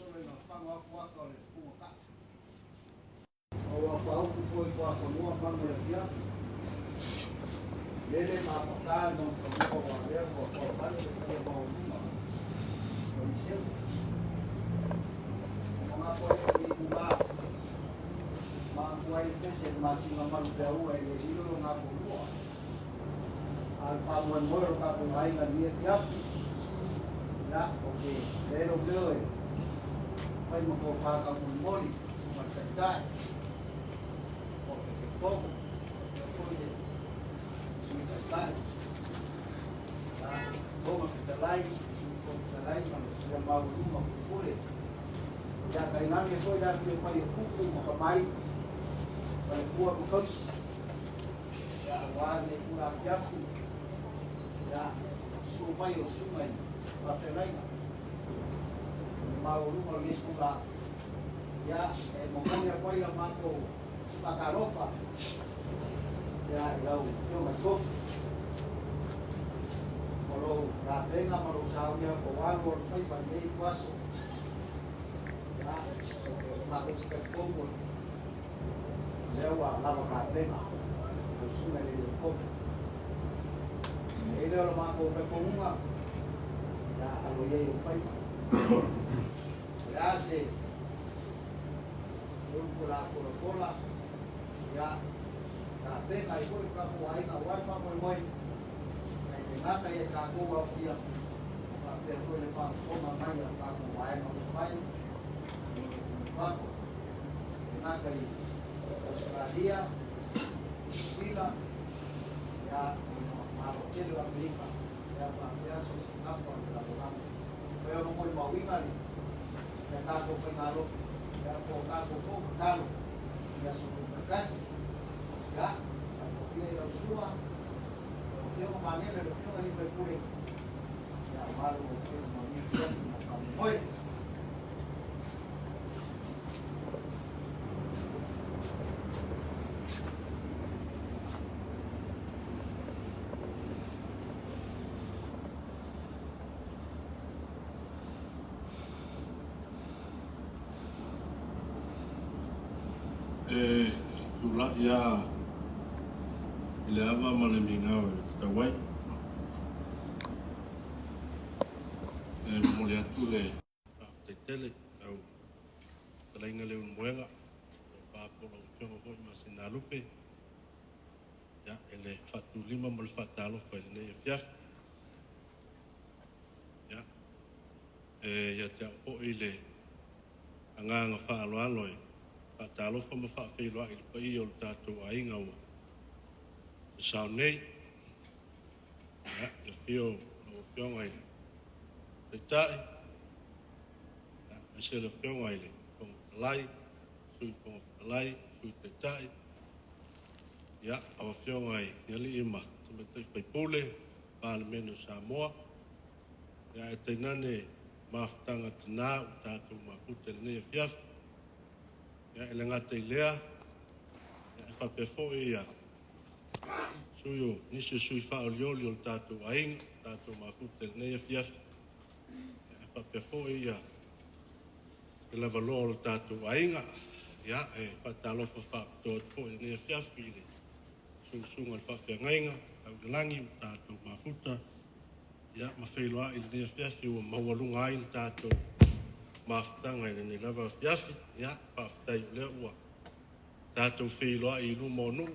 solo na whanga waka o le pumaka. O a whauku foi kua whanua mango le pia. Lele mapaka no whanua wa rea kua kua whane le kia maunuma. O i seu. O mga koe i uma. Mga kuai pese masinga malu pe ua i le hilo ngā pulua. Al whamuan moero ka kuhaiga ni e piapi. Ya, oke. Lelo bleu e. Pai mo ko whaka mori. Mataitai. Oke, ke fogo. Ke fogo. Suitastai. Goma pitalai. Pitalai. Mana sila mau luma kukule. Ya, kainami foi da pia pai kuku makamai. Pai kua kukausi. Ya, wane kura piapi. Ya, supai o sungai. Faaleaiga. Mau rumah ni pula. Ya, mokonya koi la mako pakarofa. Ya, lau yo mato. Kalau rapenga malu saunya kawan or fai pandai kuaso. Ya, mako sekolah. Lewa lava rapenga. Sungai ni kok. Ele lo mako pekonga. Ya, alo ye yo fai. Ya se pula cola ya ta pega i foi ka ko ai ka wa fa moi ai te ngata e ka ko wa fia pa pe foi le fa ko ma mai ka ko ai no fai fa ngata i Australia Sila ya ma lo que lo aplica ya fa ya so na fa la programa pero mo mo winga ya ka ko ngalo ya ko ka ko ngalo ya so kas ya ko pia ila usua o fio manera lo fio ni foi pure ya malo o fio manera oi tula ia ile ava ma le mingau e tawai mo le atu le te tele au talainga le unmoenga paapolo kiongo hoi ma sinalupe ya ele fatu lima mo le fatalo fa le nei fiaf ya ya te o ile anganga fa alo e talo fa ma fa fe lo il pai o tato ainga o sa nei ya le fio no piong ai te tai ya se le piong ai le con lai con lai te tai ya o piong ai ya li ima te me te pai pule pa le meno SAMOA ya te nane maftanga tana tato ma puta ne fiaf ya ele ngata ilea ya fa pefo ia suyo nisi sui fa olioli o tato aing tato mafuta ne fiaf ya fa pefo ia ele valor o tato ainga ya fa talo fa to fo ne fiaf ile sunga fa fa ngainga au langi tato mafuta ya ma feiloa ile ne fiaf o mawalunga ai tato maftanga ile ne lava fiaf ya pa tai le ua tato feiloa i luma onu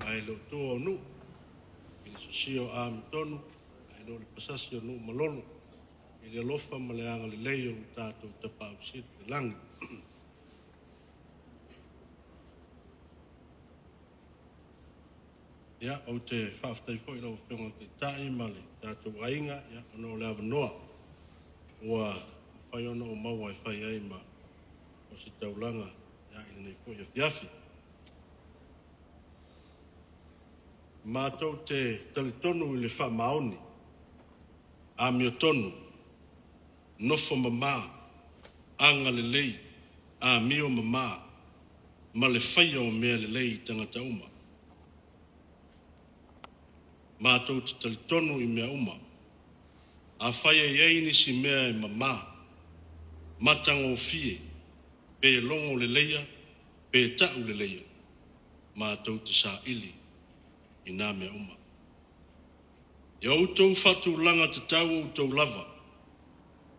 ai lo tu onu i le sosio a mitonu ai lo le pasasi onu malolo i le lofa ma le anga le leio tato tapausit le langi ya o te whaftai fwoi lau whionga te tai male tato ainga ya ono le avanoa ua whai ono o maua e whai ai ma o si taulanga ya i nei fwoi e fiafi mātou te talitonu i le whamaoni a mio tonu nofo mamā anga le lei a mio mamā ma le whaia o mea le lei tangata uma mātou te talitonu i mea uma a whaia i eini si mea e mamā matango fie, pe longo le leia, pe tau le leia, mātou te sa ili, I nā mea uma. Ia outou whatu langa te tau outou lava,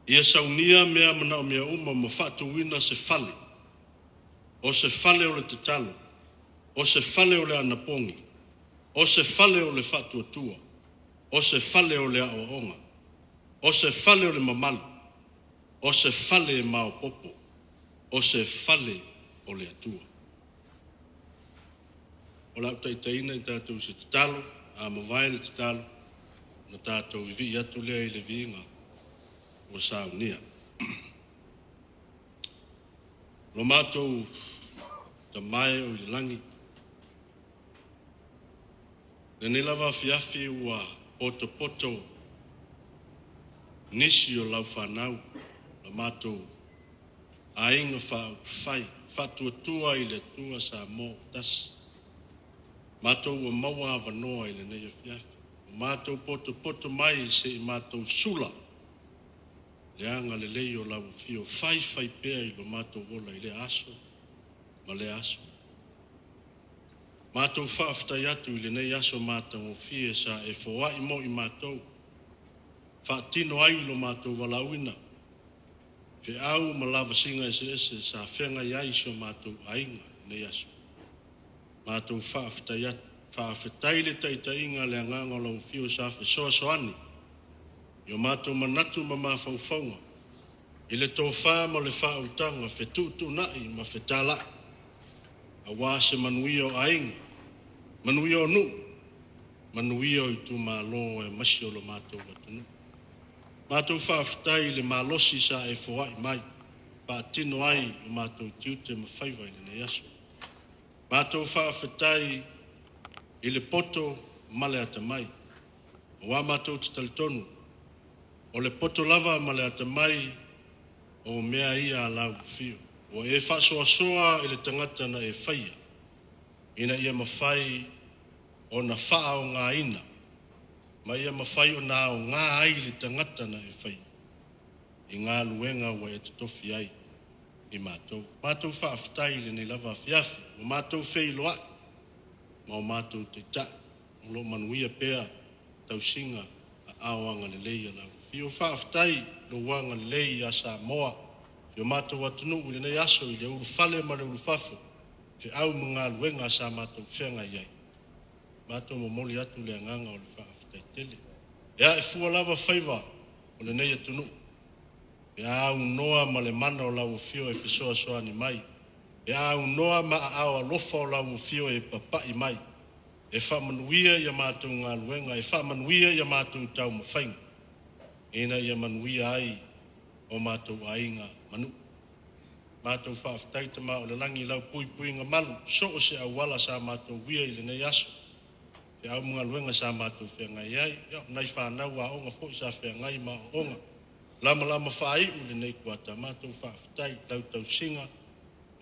ia saunia mea mana o mea uma ma whatu wina se fale, o se fale o le te talo, o se fale o le anapongi, o se fale o le whatu atua, o se fale o le aoonga, o se fale o le mamalu, o se fale e mao popo, o se fale o le atua. O lau taitaina I tātou se te talo, a mawai le te talo, na tātou I vi atu lea I le vinga o saunia. Lo mātou ta mai o I langi. Ne lava fiafi ua poto nisi o lau whanau, la mātou ainga whai, whatuatua I le tua SAMOA TASI. Mātou ua maua awanoa I le nei fiafi. Mātou poto mai se I mātou sula. Le anga le lei o lau fio fai pea I lo mātou wola I le aso, ma le aso. Mātou whaaftai atu I le nei aso mātou o fie sa e whawai mo I mātou. Whaatino ai lo mātou walauina. Fe au ma lava singa ese sa whenga iai so mātou ainga nei aso. Mātou whaaftai atu. Whaafetai le taitainga le anganga lau fio sa soani. Yo mātou manatu ma mawhauwhaunga. I le tō wha ma le whautanga fe tutotonu ma fe tala. A wā se manuia o ainga. Manuia o nu. Manuia o I tu mālo e masi o lo mātou watunu. Mātou whaafetai le malosi sa e whawai mai. Whaatino ai o mātou tiute ma whaiwai le nei aso. Mātou whaafetai I le poto male ata mai. O wā mātou te talitonu. O le poto lava male ata mai o mea ia lau fio. O e whasoasoa I le tangata na e whaia. Ina ia mawhai o na wha o ngā ina. Ma ia mawhai o nā o ngā ai le tangata na e whaia. I ngā luenga wa e tutofi ai I mātou. Mātou whaafetai le nei lava fiafi. O mātou whei loa. Ma o mātou te ta. O lo manuia pea tausinga a awanga le leia lau. Fio whaafetai lo wanga le leia SAMOA. Fio mātou atunu le nei aso I le uru fale ma le uru fafo. Fe au mga luenga sa mātou whenga iai. Mātou momoli atu le anganga o le whaafetai tele. Ea e fua lava whaiva o le nei atunu. Ea au noa ma le mana o lau fio e fisoa soani mai. E au noa ma a awa lofa o lau fio e papai mai. E whamanuia ia mātou ngā luenga, e whamanuia ia mātou tau mawhainga. Ena ia manuia ai o mātou ainga manu. Mātou whaafetai tama o le langi lau pui ngā malu, so o se awala sa mātou wia I le nei aso. E au mga luenga sa mātou whenga iai, nai whanau a onga fo I sa whenga I ma onga. Lama whai u le nei kuata mātou whaafetai, tau singa,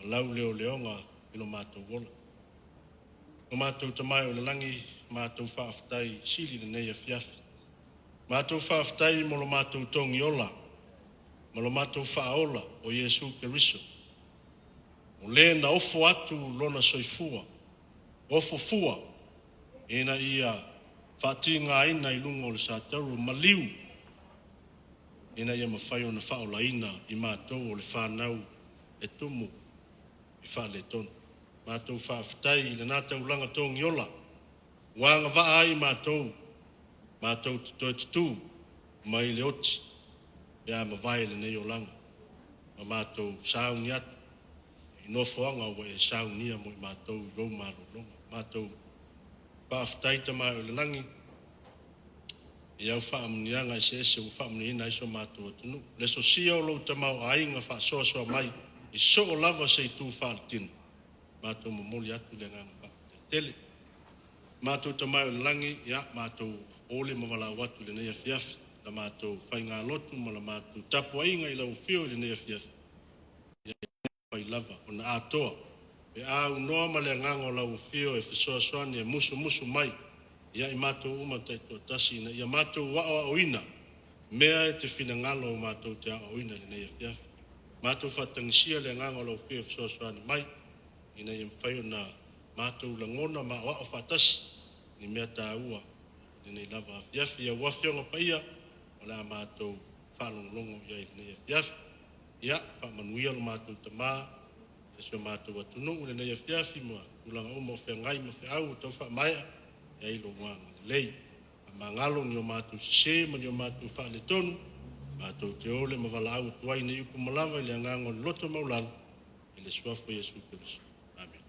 lau leonga ilo mātou wola. O mātou tamai o le langi, mātou whaafetai sili le nei a fiafi. Mātou whaafetai mo lo mātou tongi ola, mo lo mātou whaola o Iesu Keriso. O le na ofo atu lona soifua, ofo fua, ena ia whaatinga ina I lungo le sa tauru maliu. Ena ia mawhai o na whaola ina I mātou o le whanau e tumu. I whaale tonu. Mātou whaafetai le nātau langa tongi ola. Wanga waa ai mātou. Mātou tutu mai le oti. Ia mawai le nei o langa. Ma mātou sauni atu. I nofoanga wa e saunia mo I mātou I rau mālo longa. Mātou whaafetai tamai o le langi. I au whaamunianga I se ese o whaamuniina I so mātou atunu. Le so sia o lau tamau ainga whaasoa mai. I so o lava se I tū whaatina. Mātou momoli atu le nganga wha. Tele. Mātou tamai o le langi, ia mātou ole mawala watu le nei a fiafi. La mātou whai ngā lotu, ma la mātou tapu ainga I lau fio le nei a fiafi. Ia whai lava, o na Atua. E au noa ma le nganga o lau fio e fisoa soani e musu mai. Ia I mātou uma taito tasi na ia mātou waa oina. Mea e te whina ngalo o mātou te a oina le nei a fiafi. Mātou whatangisia le nganga lau whia whasoani mai. Ina i mwhaio na mātou langona ma wa o whatasi. Ni mea tā ua. Ni lava afiafi ia wafionga paia. O la mātou whalonglongo ia i nei afiafi. Ia, whamanuia lo mātou tamā. Esio mātou atunungu le nei afiafi mua. Ulanga o mo whea ngai mo whea au tau whamaia. Ia ilo wanga lei. Mangalo ni o mātou sise, ma ni o mātou whaale tonu. Mātou te ole ma wala au tuai ni upu malawa ili angango loto maulang. Ile suafo Yesu Kristo. Amen.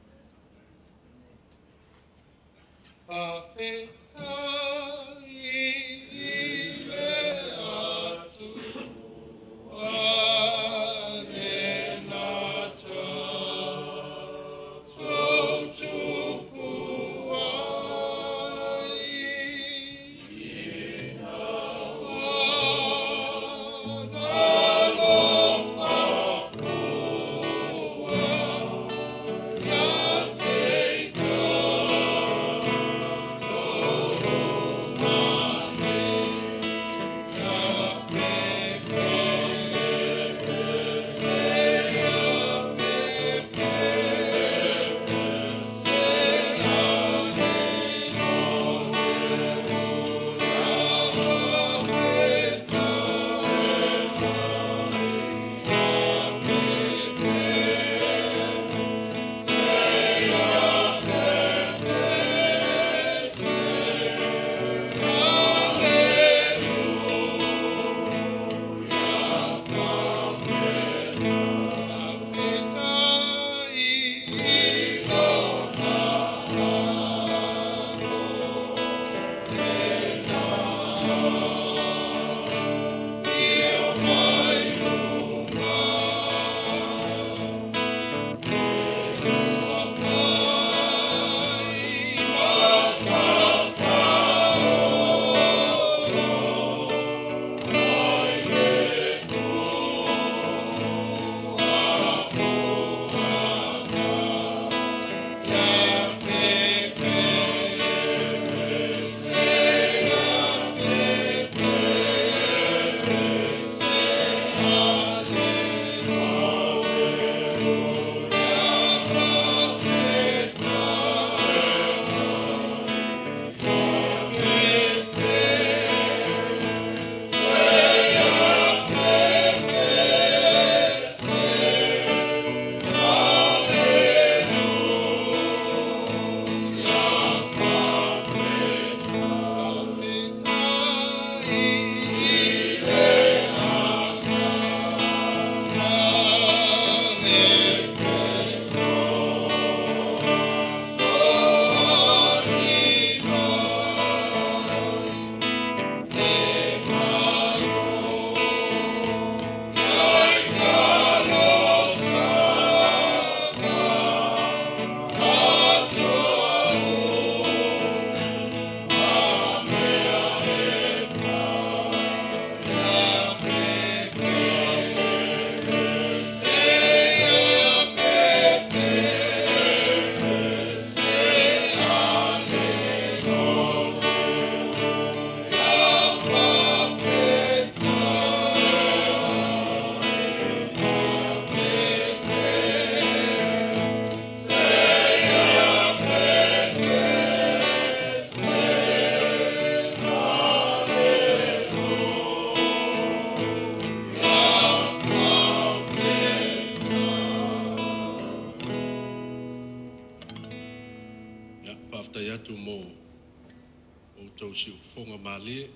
tau si ufonga mali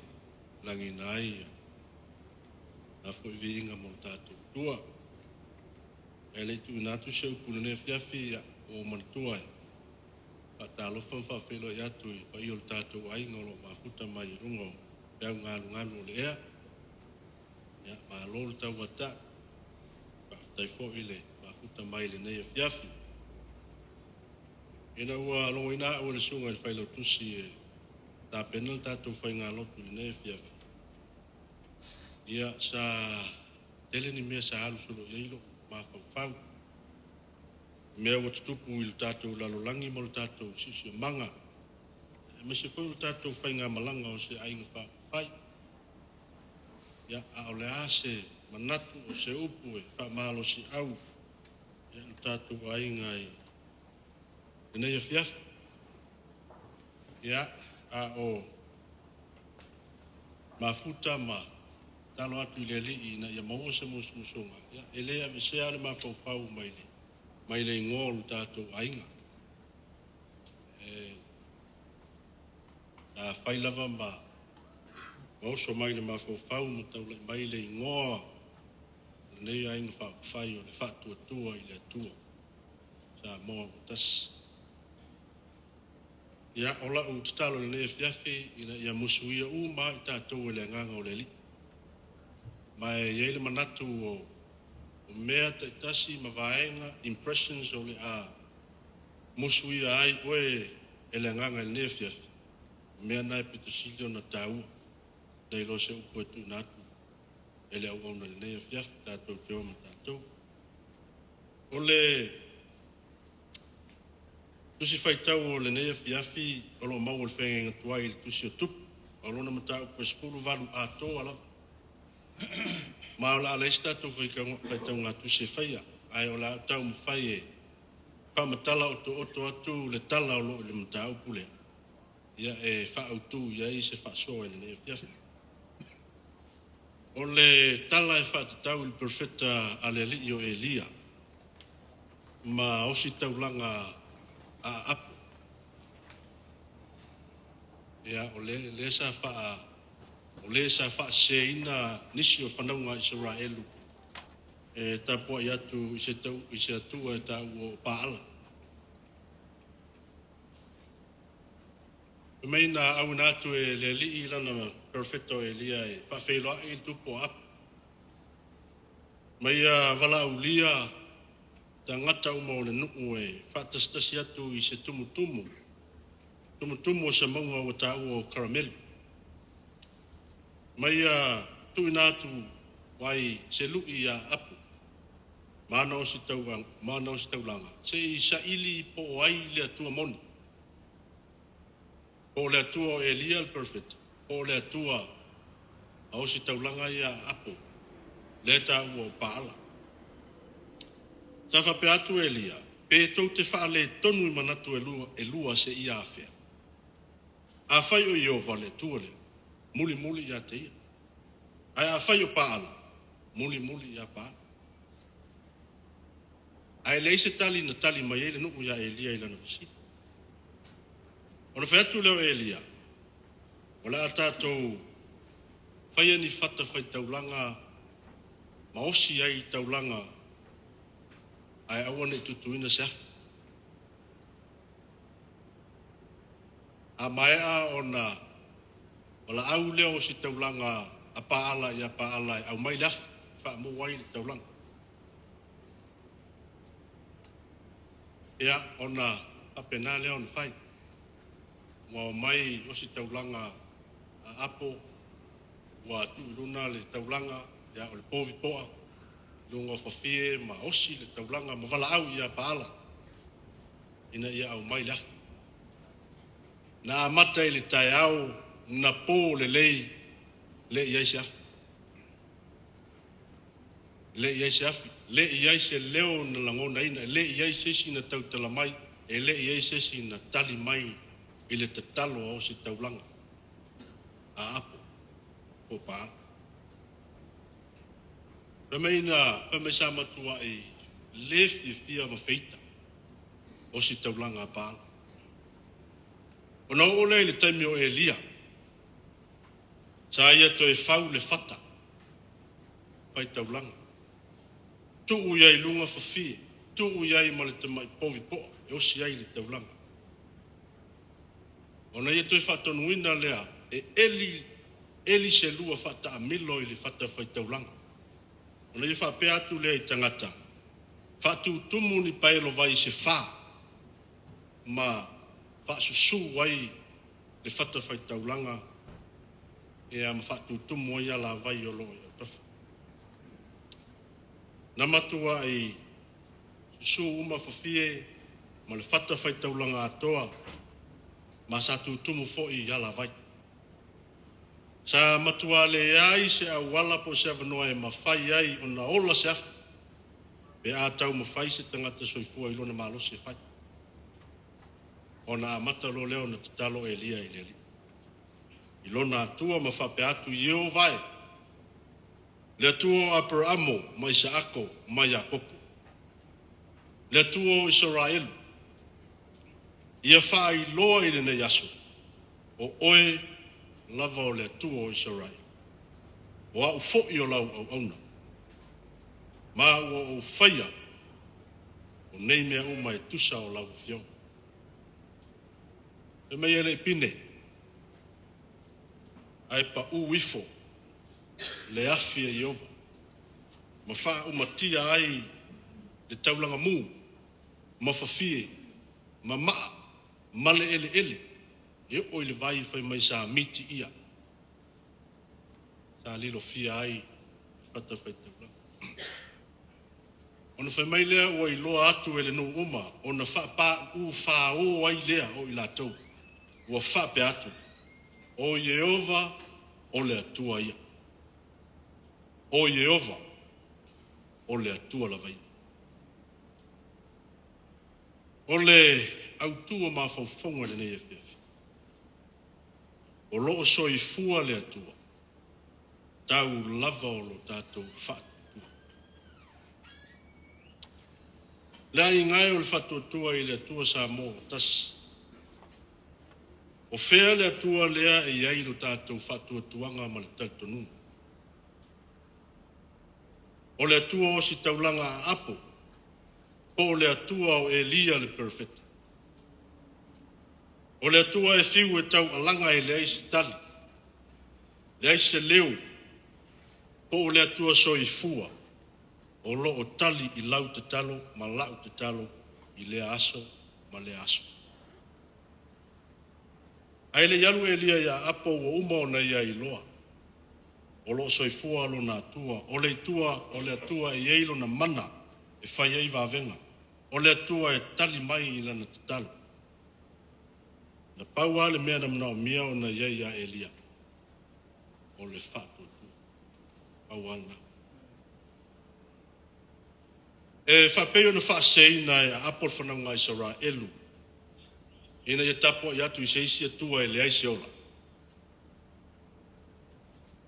langi nai na foi vinga mo tatu tua ele tu na tu se upune fiafi o mantua pa talo fa felo ya tu pa yo tatu ai ngolo mafuta mai rungo ya ngalu le ya ma lol ta wata pa tai fo ile mafuta mai le nei fiafi ina wa lo ina o le sunga il failo tu si ta penal tatu fai ngalo tu nei fiafi ia sa tele ni me sa alu solo ilo ma fa me o tupu il tatu la lo langi mo tatu si manga me se foi tatu fai nga malanga o se ai fa fai ya a ole ase manatu o se upu e malos i au e tatu ainga i nei fiaf ya a o mafuta ma talo atu i le li na ia mau se musunga ya ele a se ale ma fau mai le ngol tatu ainga e a fai lava ma oso mai le ma fau no tau mai le ngoa nei ainga fai o le fatu tua i le tua SAMOA tas ya ola u talo le fiafi ina ia musuia ma i tatou le nganga o le li mai ye le manatu o mea te TASI ma vaenga impressions o le a musuia ai oe ele nganga le fiafi mea nai pitusilio na tau nei lo se upo tu natu ele au ona le fiafi tatou te o ma tatou ole tusi faitau o le nei fiafi o lo mau o le whenga tuai le tusi o tupu o lona matau ko sepulu valu ato ala ma la le sta to faitau ngā tusi whaia ai o la tau mwhai e whamatala o atu le tala o lo le matau pule ia e whaautu ia i se whaasoa le nei fiafi o le tala e whaatatau i profeta aleli o Elia ma osi taulanga a apu ia o le sa fa seina nisi o whanaunga Israelu e tapua i atu i se atua e tau o paala meina au natu e le li lana perfecto Elia e whawheloa i tupo apu meia vala ulia ta ngata umo le nuu e whaatastasi atu i se tumutumu o sa maunga o tau o karamelu. Maia tui nātu wai se lui a apu. Mana o si taulanga. Se i sa ili po o ai le atua moni. Po le atua o Elia al perfect. Po le atua a o si taulanga i a apu. Le tau o paala. Tafa pe atu Elia. Pe tau te wha le tonu i manatu e lua se i awhea. A whai o Iova le tuale, muli ia te ia. Ai a whai o paala, muli ia paala. Ai leise tali na tali mai ele nuku ia Elia ila na visi. Ona whai atu leo Elia, o la atatou whai ani whata whai taulanga, maosi ai taulanga, ai awane tutuina se afi. A mai a ona o la au leo si taulanga a paala i a paala au mai lafi wha mo wai le taulanga. Ia ona apena leo na whai. Wa mai o si taulanga a apo wa tu luna le taulanga ia o le povi poa lunga whawhie ma osi le taulanga ma wala au i a paala ina ia au mai lafi. Na mata ili tai au na po le lei le iai se afi. Le iai se afi. Le iai se leo na langona ina. Le iai se si na tautala mai. E le iai se si na tali mai ile te talo au si taulanga. A apo. Po paa. Rameina, pamesa matua e lefi fia ma feita. O si taulanga a paa. Ona ole le taimi o Elia. Sa ia to e fau le fata. Fai taulanga. Tu iai lunga whawhie. Tu iai ma le tamai povi po. E osi ai le taulanga. Ona ia to e whatonuina lea. E eli se lua fata a milo i le fata fai taulanga. Ona ia whapea atu lea i tangata. Whatu tumu ni paelo vai se wha. Ma whaasusu wai le fata fai taulanga e am whatu tumu ia la vai o loa i tofa. Na matua i susu uma whawhie ma le fata fai taulanga atoa ma sa tu tumu fo i ia la vai. Sa matua le ai se a wala po se avanoa e mawhai ai o na ola se afu. Pe a tau mawhai se tangata soifua ilo na malos se whai. O na amata lo leo na tatalo e lia i leli. Ilo na atua mawhape atu i eo vai. Le atua o Aperamo mai sa ako mai a kopo. Le atua o Israel. Ia whai loa i le nei aso. O oe lava o le atua o Israel. O au fo'i o lau au auna. Ma ua o whaia. O nei mea o mai tusa o lau fiona. E mai ele pine. Ai pa uifo. Le afia i ova. Ma wha umatia ai le taulanga mū. Ma whawhie. Ma maa. Ma le ele ele. E o le vai whai mai sa miti ia. Sa lilo fia ai. Whata whai taulanga. Ona whai mai lea ua i loa atu ele no uma. Ona wha pa u wha o ai lea o i la tau. Ua wha pe atu. O Yehova o le atua ia. O Yehova o le atua la vai. O le autua ma whauwhaunga le nei e whiawhi. O loo soifua le atua. Tau lava o lo tātou whaatua. Lea i ngai o le whatuatua i le atua SAMOA TASI. O whea le atua lea e iai lo tātou whatuatuanga ma le tutotonu. O le atua o si taulanga a apo. O le atua o Elia le perfecta. O le atua e fiu e tau alanga e le aisi tali. Le aisi leu. O le atua so i fua. O lo o tali i lau te talo, ma lau te talo, i le aso, ma le aso. Ai le yalu Elia ia apo o uma o na ia i loa. O lo so i fua alo na atua. O le atua e eilo na mana e whai ei vavenga. O le atua e tali mai i lana te talo. Na pau ale mea na mnao mia o na ia Elia. O le whatu tu. Pau ana. E whapeo na whaasei na e apol whanau Israel elu. Ina ia tapo i atu i seisi atua e le aise ola.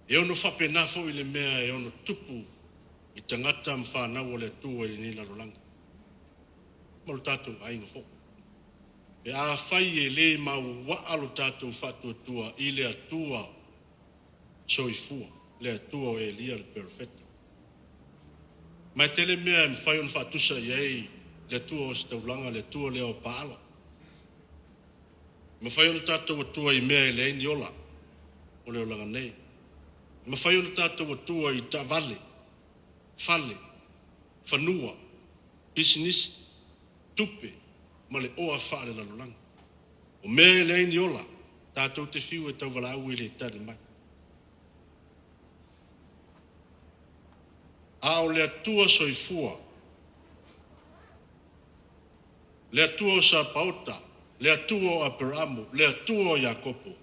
E ono whape nafo i le mea e ono tupu i tangata mwhanau o le atua i nila rolanga. Malu tātou ainga fo. E a whai e le mau waalo tātou whatu atua i le atua soifua. Le atua o Elia le perfecta. Mai tele mea e mwhai on whatusa i ei le atua o staulanga le atua leo paala. Mawhai ona tātou atua i mea i le eini ola, o leo langa nei. Mawhai ona tātou atua i ta vale, fale, whanua, business, tupe, ma le oa whaare lalolanga. O mea i le eini ola, tātou te whiu e tau wala au i le tari mai. A o le atua soifua, le atua o Sapaota, le atua o Aperamo, le atua o Iakopo,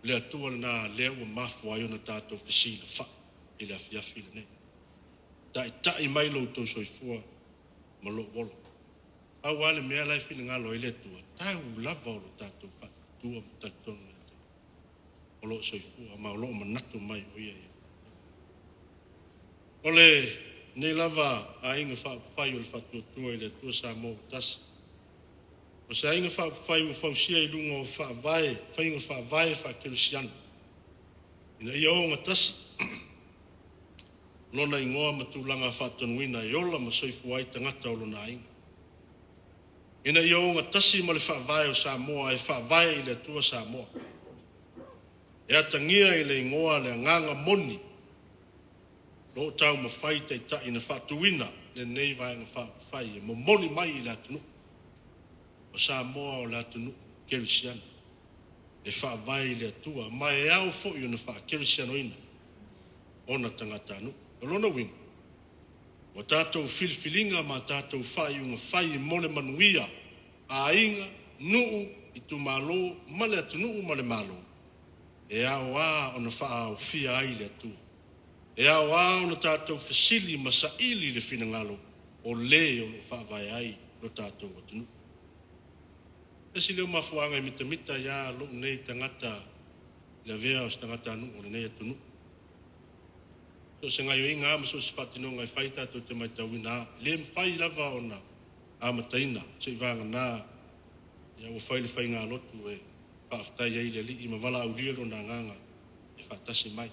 le atua na lea ua mafu ai ona tātou whisi le wha, i le afiafi le nei. Tai mai lo tau soifua, ma lo wolo. Au ale mea lai whina ngalo i le atua, tau lava o lo tātou wha, tua ma tatonu le atua. O lo soifua, ma o lo manatu mai o ia ia. Ole, nei lava a inga whai o le whatuatua i le atua SAMOA TASI. O se ainga whai o whausia i lunga o whaavae, whainga whaavae whakerusiana. Ina ia o ngā tasi. Lona ingoa matulanga whatanuina i ola ma soifu ai tangata o lona ainga. Ina ia o ngā tasi ma le whaavae o SAMOA e whaavae i le atua SAMOA. E atangia i le ingoa le nganga moni. Lo tau ma whai teita ina whatuina le nei vaenga whai e mo moni mai i le atunu. O SAMOA o le atunu kerisiana. E whaavai le atua. Ma e au fo i ona wha kerisiano ina. Ona tangata anu. O lona wing. O tātou filifilinga ma tātou whai unga whai mole manuia. A inga, nuu, i tu malo, ma le atunu ma le malo. e awa ona faaofia ai le atua e awa ona tatou fesili ma saʻili le finagalo o lē o loo faavae ai lo tatou atunuu esi leo mafuaga i mitamita iā loo nei tagata le avea o se tagata anuu o lenei atunuu so se gaioiga a ma so se faatinoga e fai tatou te maitauina a lē mafai lava ona amataina seʻi vaganā ia ua fai le faiga lotu e faafetai ai le alii ma valaaulia lona agaga e faatasi mai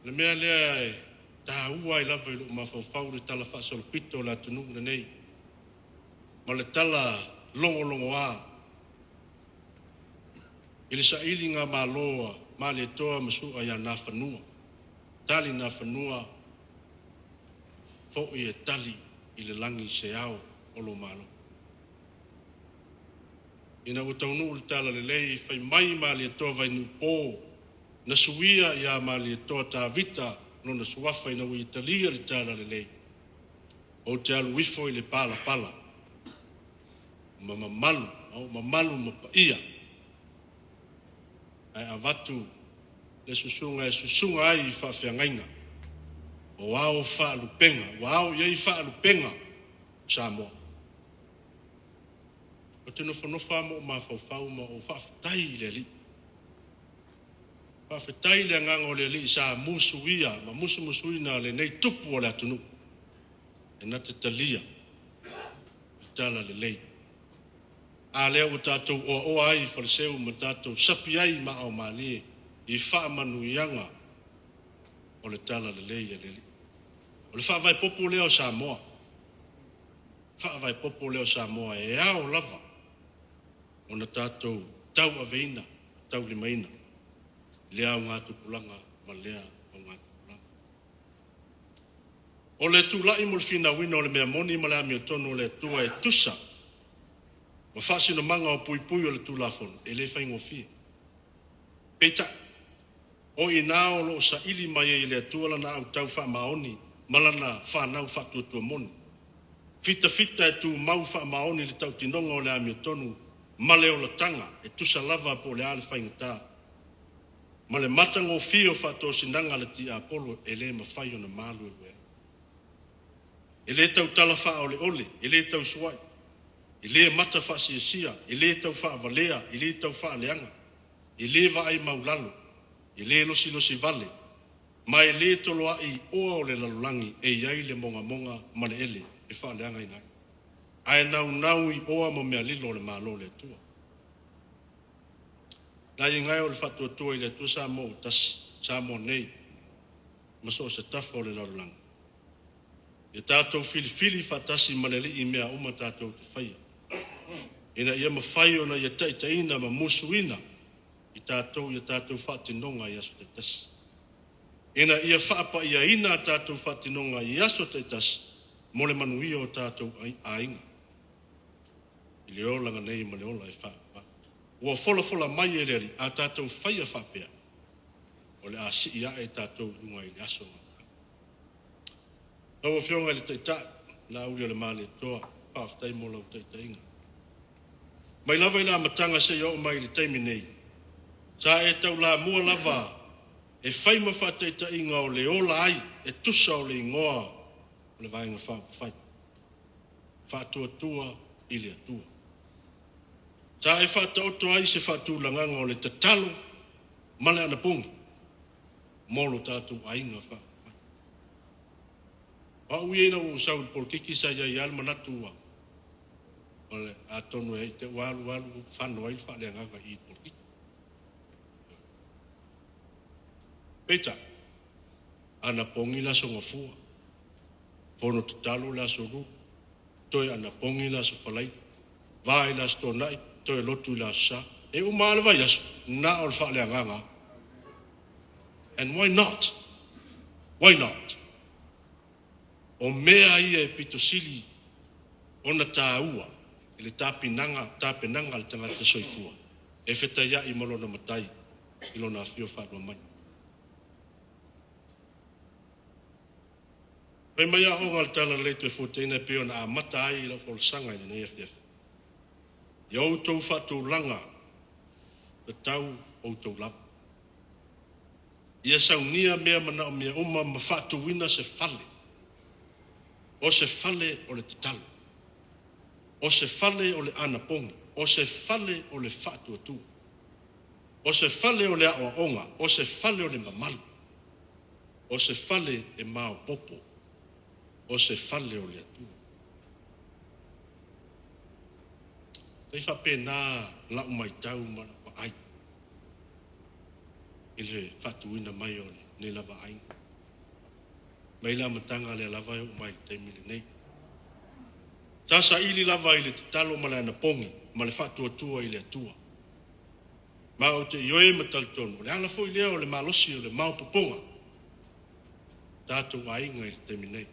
le mea lea e tāua ai lava i loo mafaufau le tala faasolopito o le atunuu lenei ma le tala logologoā i le saʻiliga māloa malietoa ma suʻa iā na fanua tali na fanua foʻi e tali i le lagi seao o lo malo ina ua taunuu le tala lelei fai mai malietoa vainu pō na suia iā malietoa tavita lona suafa ina ua italia le tala lelei o te aluifo i le palapala ma mamalu ma paia ae avatu le susunga e susunga ai i faafeagaiga o ao faalupenga ua ao iai faalupenga Samoa o te nofonofa mo o mafaufau ma o faafetai i le alii faafetai le agaga o le alii sa musuia ma musumusuina lenei tupu o le atunuu e na te talia i tala lelei a lea ua tatou oaoa ai faleseu ma tatou sapi ai ma ao malie i faamanuiaga o le tala lelei a le alii o le faavaepopo lea o Samoa faavaepopo lea o Samoa e ao lava ona tatou tauaveina taulimaina lea augā tupulaga ma lea augā tupulaga o le tulaʻi mo le finauina o le mea moni ma le amiotonu o le atua e tusa ma faasinomaga o puipui o le tulafono e lē faigofia peitaʻi o ina o loo saʻili mai ai le atua lana autau faamaoni ma lana fanau faatuatua moni fitafita e tumau faamaoni le tautinoga o le amiotonu ma le olataga e tusa lava po le a le faigatā ma le matagofia o faatosinaga le tiapolo e lē mafai ona malu e ua e lē tautala faaoleole e lē tausuaʻi i lē mata faasiasia i lē tau faavalea i lē tau faaleaga i lē vaai maulalo i lē losilosi vale ma e lē toloaʻi oa o le lalolagi e iai le mogamoga ma le ele e faaleaga ina ai ae naunau i oa ma mea lilo o le mālo le atua na i gai o le faatuatua i le atua sa mo o tasi sa mo nei ma so o se tafa o le lalolagi ia tatou filifili faatasi ma le alii mea uma tatou te faia ina ia mafai ona ia taʻitaʻina ma musuina i tatou ia tatou faatinoga i aso taitasi ina ia faapaʻiaina tatou faatinoga i aso taitasi mo le manuia o tatou aiga i le olaga nei ma le ola e faapaa ua folafola mai e le ali a tatou faia faapea o le asii aʻe tatou luga i le aso lau afioga i le taʻitaʻi na auli o le maletoa faafetai mo lau taʻitaʻiga mai lava i le amataga seʻi oo mai i le taimi nei sa e taulamua lava e fai ma faataʻitaʻiga o le ola ai e tusa o le igoa o le vaega faapafai faatuatua i le atua sa e faataoto ai se faatulagaga o le tatalo ma le anapugi mo lo tatou aiga faapafai auiaina ua usau i le polokiki sa iai ale manatu ua o le atonu e te ua alualu fano ai le faaleagaga i polokiki peita ana pongi la songafua Fonotatalo le Aso Lulu toe ana pongi la so falai vai la stonai toe lotu la sa e uma le vai aso na o le faaleagaga and why not o mea ia e pitosili ona tāua i le tapenaga le tagata soifua e fetaiaʻi ma lona matai i lona afio faalua mai pai mai a onga le tala le te futeina pe ona amata ai la folsanga i lenei afiafi. I outou faatulaga le tau o tau lava. Ia saunia mea mana o mea uma ma whaatuwina se fale. O se fale o le tatalo. O se fale o le anapongi. O se fale o le whaatuatua. O se fale o le aoaonga. O se fale o le mamalu. O se fale e mao popo. O se fale o le atua. Tei whapena lau mai tau mana pa ai. Ile whaatuwina mai o ne lava ai. Mai la matanga le lava o mai te mili nei. Tasa ili lava ile te talo ma le anapongi, ma le whaatuatua ile atua. Ma o te ioe matal tonu, le ala fo i leo le malosi o le mau poponga. Tātou ainga ile te minei.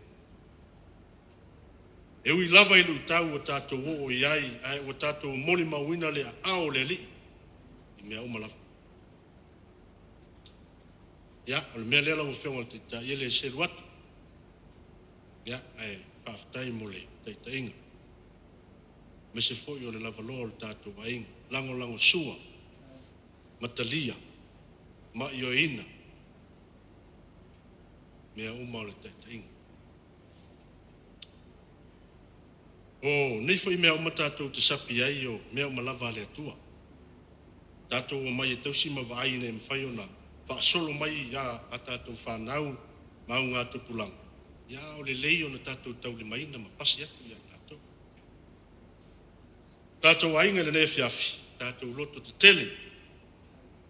E ui lava ilu i tau o tātou o iai, o tātou moli mauina le ao le li. I mea uma lava. Ya, o le mea lela o whionga te ta iele se luatu. Ya, whaftai mo le teita inga. Me se foi o le lava loa o le tātou ainga. Lango lango sua. Matalia. Ma io ina. Mea uma o le teita inga. O, nei foi mea uma tātou te sapi ai o mea uma lava le atua. Tātou o mai e tausi ma vaai nei mwhai o na whaasolo mai ia a tātou whanau mau ngā tupulang. Ia o le lei o na tātou tau le maina ma pasi atu ia tātou. Tātou ainga le nefiafi, tātou loto te tele.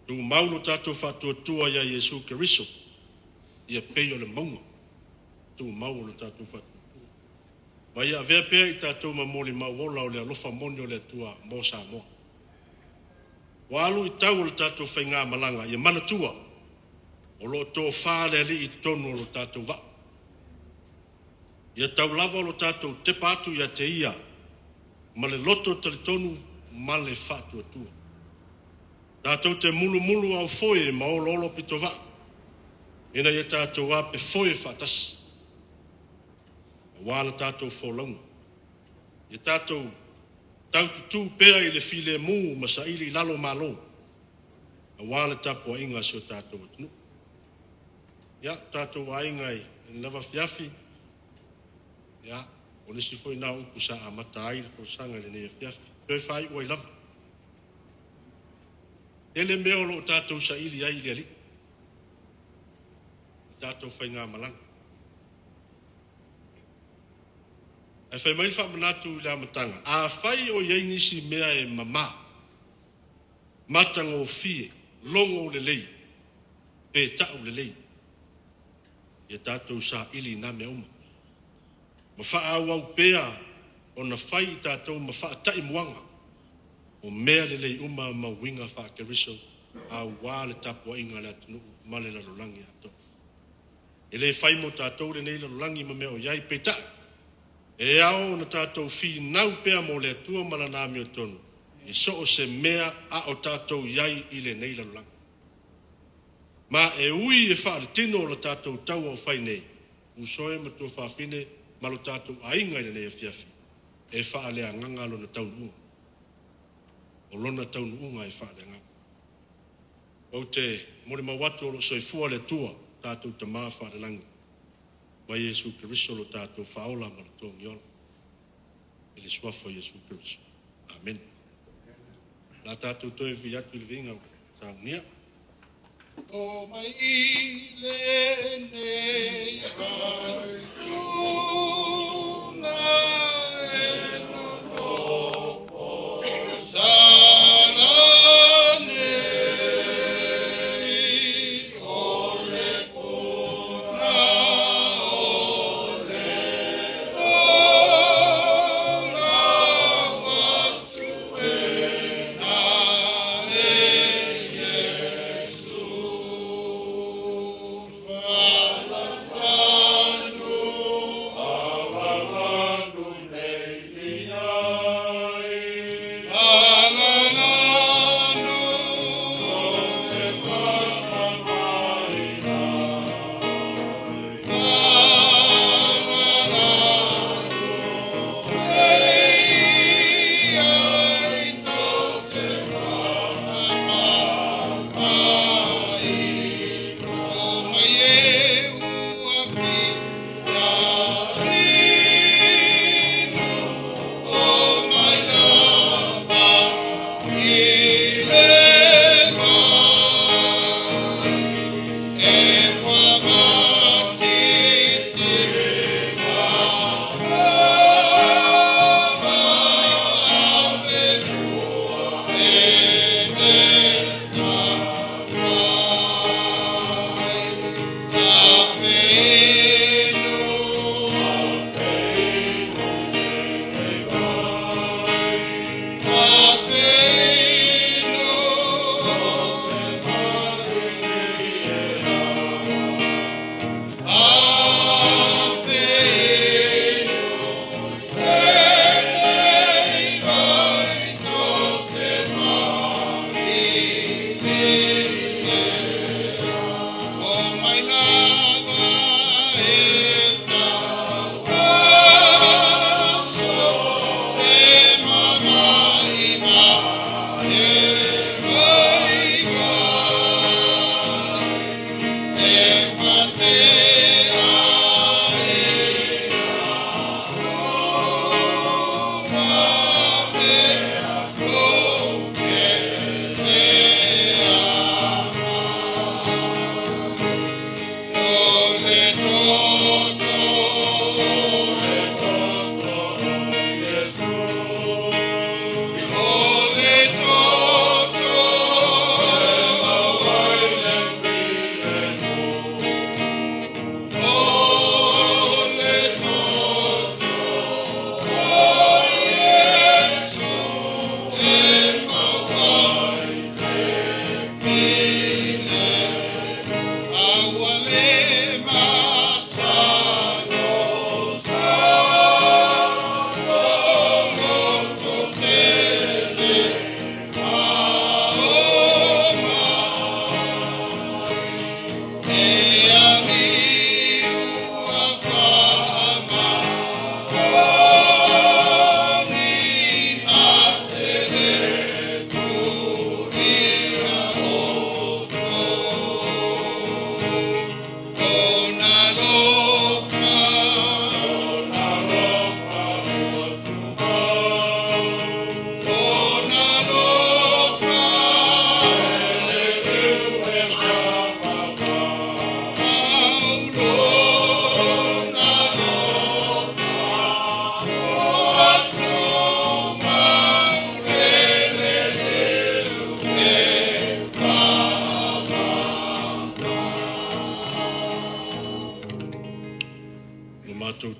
Tu maulo tātou whatuatua ia Jesu Keriso. Ia pei o le maunga. Tu maulo tātou whatuatua. Ma ia vea pea i tātou ma moli mauola o le alofa moni o le atua mo SAMOA. Walu i tau o le tātou whainga malanga, ia manatua. O lo tō whāle ali i tonu o lo tātou wa. Ia tau lava o lo tātou te pātu ia te ia. Ma le loto tali tonu, ma le whātua tua. Tātou te mulu mulu au foe ma o lolo pito wa. Ina ia tātou wa pe foe whātasi. Wāla tātou wholaunga. Ia tātou tau tutu pēa i le file mū ma sa ili lalo malo. A wāla tapo inga si o tātou atunu. Ia, tātou a inga i lava fiafi. Ia, o nisi foi nā upu sa a mata ai le sanga le nea fiafi. Pēi whai ua i lava. Ele meo lo tātou sa ili ai le ali. Tātou whai ngā malanga. E whai mai wha manatu i la matanga. A whai o iei nisi mea e mama. Matanga o fie. Longo le lei. Pe tau le lei. Ia tātou sa ili na mea uma. Ma wha au au pea. O na whai i tātou ma wha tai muanga. O mea le lei uma ma winga wha keriso. A wā le tapo inga le atunu. Ma le lalolangi ato. E le whai mo tātou le nei lalolangi ma mea o iai pe tau. E ao na tātou whi nau pēa mo le atua malana mi o tonu. I so o se mea a o tātou iai i le nei lalang. Ma e ui e wha le tino o le tātou tau o whai nei. Usoe ma tua whawhine ma lo tātou ainga i le nei a fiafi. E wha le anganga lo na taunu unga. O lona taunu unga e wha le anganga. O te mori mawatu o lo soifua le tua tātou ta maa wha le langi. Ma Jesu Keriso lo tātou whaola ma le tōngi ola. E le suafo Jesu Keriso. Amen. La tātou toi vi atu i le vinga o tāunia. O mai i le nei vai tūna e no tōpo sana nei o le puna.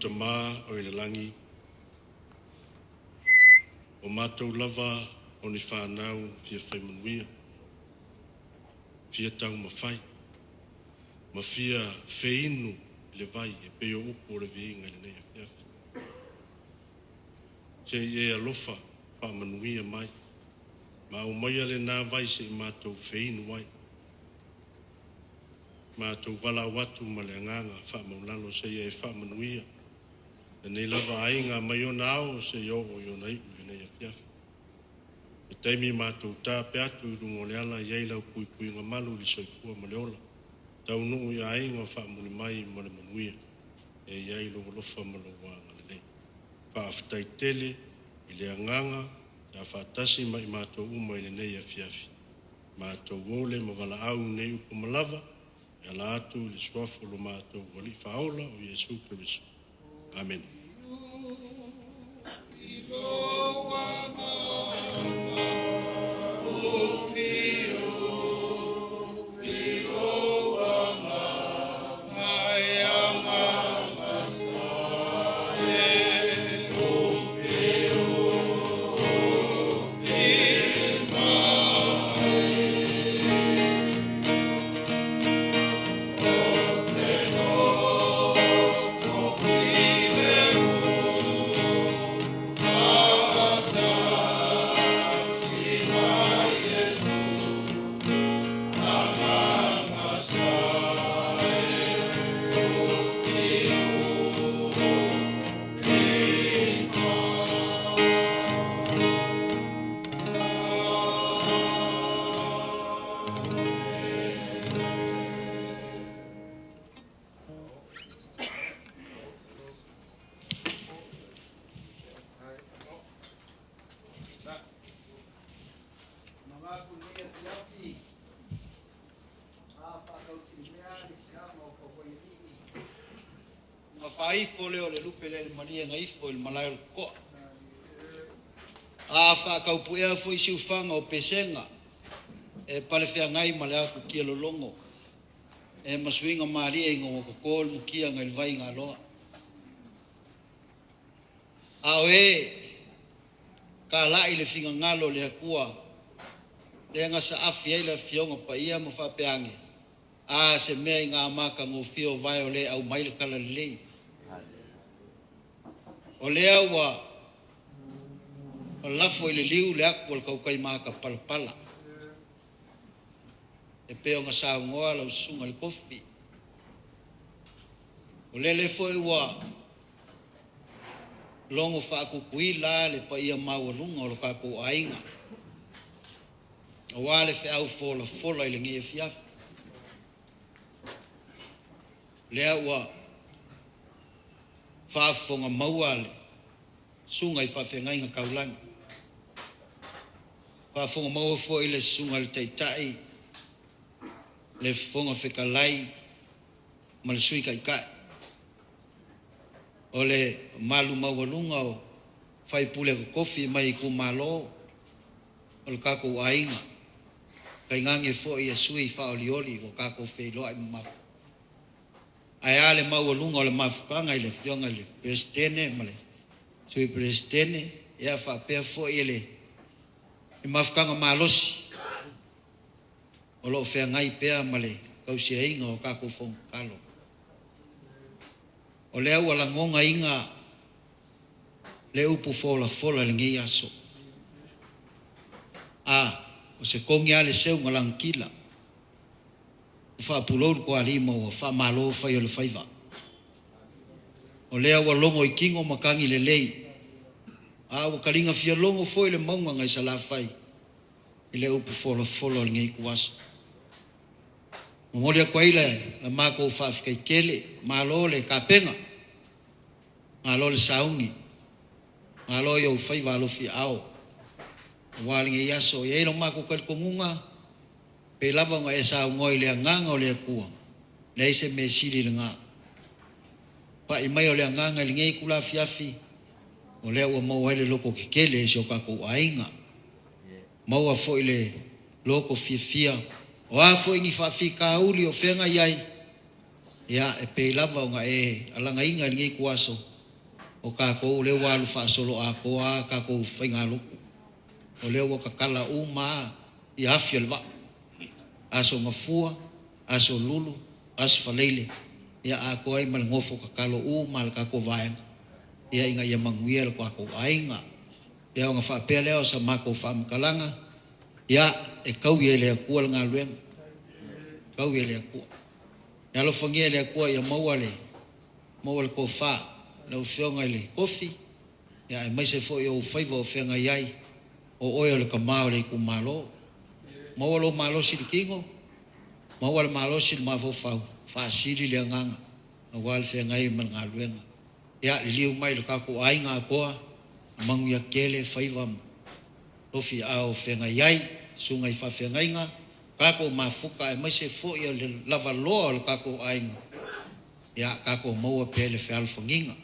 tama o le langi. O mātou lava o ni whanau fia whaimanuia. Fia tau mawhai. Ma fia wheinu le vai e peo upo le viinga le nei a fiafi. Se e alofa whamanuia mai. Ma o mai ale nā vai se i mātou wheinu wai. Mātou wala watu ma le anganga whamaulano se e whamanuia. E nei lava ainga mai o nao se i o nei u nei a fiafi. E teimi mātou tā pe atu i rungo le ala i eilau pui pui ngā malu li soifua ma le ola. Tau nuu i ainga whamuli mai ma le manuia. E i eilau lofa ma lo wanga le nei. Whaafitai tele i le anganga ta whaatasi mai mātou uma i le nei a fiafi. Mātou ole ma wala au nei upo malava. E ala atu li swafu lo mātou wali whaola o Yesu Kirisu. Amen. Faifo leo le lupe le mania ngaifo il malai ko. A fa ka pu e fo isi ufanga o pesenga. E pale fea ngai malai ku kia lolongo. E masuinga mari e ngo ko kol mu kia ngai vai ngalo. A oe ka la ile finga ngalo le akua. Le nga sa afi ile fionga pa ia mo fa peange. A se mea ngā maka ngō fio vai o le au maile kala lei. O lea ua o lafo i le liu le aku al kaukai maka palapala. E peo ngā sao ngoa lau sunga le kofi. O le fo i ua longo whaakukui la le pa ia maua runga o lo kako ainga. O wale fe au fola i le ngia fiafi. Lea ua whaafonga maua le sunga i whawhengai ngā kaulangi. Whaafonga maua fo i le sunga le teitai, le whonga whekalai, ma le sui kai kai. O le malu maua lunga o whaipule ko kofi mai i ku malo, o le kako ainga. Kai ngange fo i a sui whaolioli o kako wheiloa i mafu. Ai ale maua lunga o le mafukanga i le fionga le presidene ma le sui presidene ia whapea fo i le i mafukanga malosi o lo whea ngai pea ma le kausia inga o kako whongkalo. O le au ala ngonga inga le upu fola le ngi aso. O se kongi ale seu ngalangkila. Fa pulou ko alima o fa malo fa yo le faiva. O lea wa longo i kingo makangi le lei. O kalinga fia longo foi le maunga ngai sala fai. Ile upu fola ngai kuas. Momolia kwa ile la mako fa fika kele malo le kapenga. Malo le saungi. Malo yo faiva lo fi ao. Walingi yaso ye lo mako kal kongunga. Pe lava nga esa ngoi le nganga o le kua. Le se me sili le nga. Pa i mai o le nganga le ngei kula fiafi. O le ua mau hele loko kikele se o kako ainga. Mau a fo ile loko fia. O a fo ingi fafi ka uli o whenga iai. Ia e pe lava nga e alanga inga le ngei kuaso. o kako le walu fa solo a ko a kako fengalo o le wa kakala uma i afiel va aso mafua aso lulu aso falele ya a ko ai mal ngofo kakalo uma le kako vai ya inga ya manguel ko ako ainga ya nga fa pele o sa mako fa mkalanga ya e kau ye le ku nga luen kau ye le ku ya lo fangie le ku ya mawale ko fa lo fionga le kofi ya mai se fo yo faivo fenga yai o oyo le kamao le ku malo mawalo malo silkingo mawal malo sil mavo fa sili le nganga awal fenga i man ngaluenga ya liu mai le ka ku ainga ko manguia kele faivam lofi ao fenga yai sungai fa fenga inga kako mafuka mai se fo yo le lava lo kako ainga ya kako mau pele fe alfonginga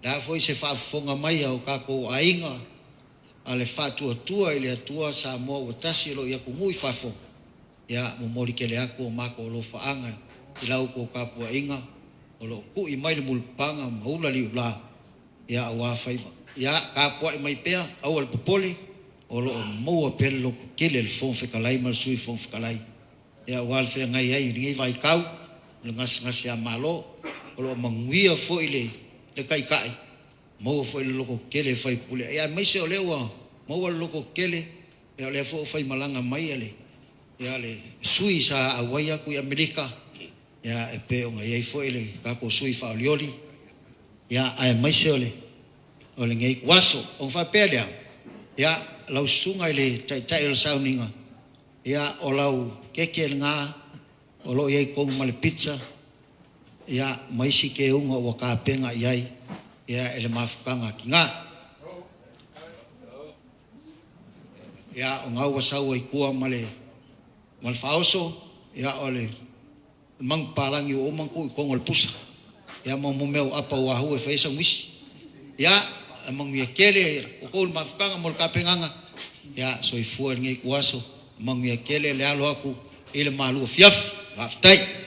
da foi se fa fonga mai o kako ainga ale fa tua ile tua SAMOA o TASI lo ya kumui fa fo ya mo mori kele ako mako lo fa anga ilau ko kapu ainga o lo ku i mai le mulpanga maula li ula ya wa faiva ya kapu mai pe au al popoli o lo mau pele lo kele el fon fe kalai mal sui fon fe kalai ya wal fe ngai ai ngai vai kau ngas ya malo o lo manguia fo ile le kai kai mo fo ile loko kele fai pule ya mai se o lewa mo loko kele ya le fo fai malanga mai ale ya le sui sa awaya ku Amerika ya e pe o ngai fo ile ka ko sui fa olioli ya ai mai se ole o le ngai waso o fa pele ya lau sunga ile tai el sauninga ya o lau keke nga o lo ye ko mal pizza ya mai si ke unga wa ka penga yai ya ele mafukanga kinga ya o ngau wasau ai kua male mal fauso ya ole mang palang yo mang ko ngol pusa ya mo meu apa wa hu fe sa wis ya mang ye kele ko mafukanga mol ka penganga ya soi fu ngai kuaso mang ye kele le alo aku ile malu fiaf aftai